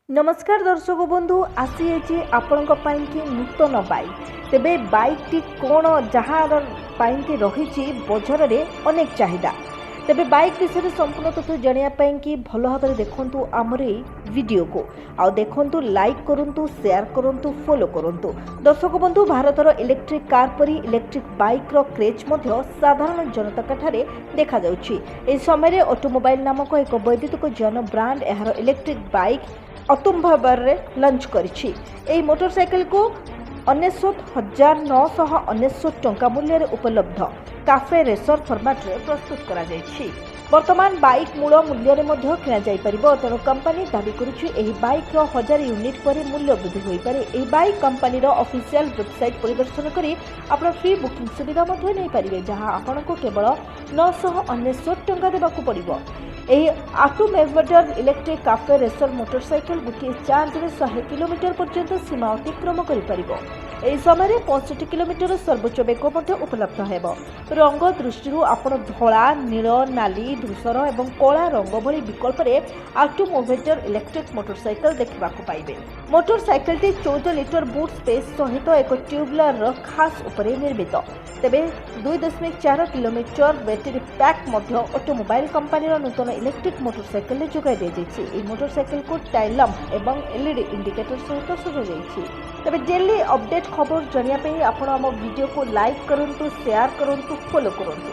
नमस्कार दर्शक बंधु आसी आपण कि नूतन बाइक तेबे बाइक टी कौन जार कि रही बजार में अनेक चाहिदा तेबे बाइक विषय संपूर्ण तथ्य जानापी कि भल भाव में देखु आमर वीडियो को आउ देखु लाइक करूँ शेयर करूँ फॉलो करूँ। दर्शक बंधु भारतर इलेक्ट्रिक कार परी इलेक्ट्रिक बाइक रो क्रेज साधारण जनता ठारे देखा जाउछि। एही समय ऑटोमोबाइल नामक एक वैद्युतिक जन ब्रांड यार इलेक्ट्रिक बाइक अतुम भाव में लंच करिछि। एही मोटरसाइकिल को 99,999 टंका मूल्य उपलब्ध काफे रेसर फॉर्मेट रे प्रस्तुत करा जायछि। वर्तमान बाइक मूल मूल्य में किना जाई परिबो तेणु कंपनी दाबी करुछि एही बाइक रो 1000 यूनिट पर मूल्य वृद्धि होई पारे। एही बाइक कंपनी रो ऑफिशियल वेबसाइट परिदर्शन करी आपण फ्री बुकिंग सुविधा मध्ये नै परिबे जहां आपनको केवल 999 टंका देबाकू पड़िबो। एही automated electric cafe racer motorcycle गोटे चार्ज में 100 किलोमीटर पर्यंत सीमा अतिक्रम करिपारिबो। एही समय 65 किलोमीटर सर्वोच्च वेग उपलब्ध हेबो। रंग दृष्टि आपण धला नील नाली धूसर और कला रंग भली विकल्प ऑटोमोटेड इलेक्ट्रिक मोटरसाइकिल देखा पाइबे। मोटरसाइकिल 14 लिटर बूट स्पेस सहित एक ट्यूबुलर खास उपरे निर्मित तेबे 2.4 kilometre battery pack automobile company नूतन इलेक्ट्रिक मोटरसाइकिल जोगाई दी। मोटरसाइकिल को टाइल लैंप एवं एलईडी इंडिकेटर सहित सजा जाइछि। तेबे डेली अपडेट खबर जानिया पे आपण हम वीडियो को लाइक करंतु शेयर करंतु फॉलो करंतु।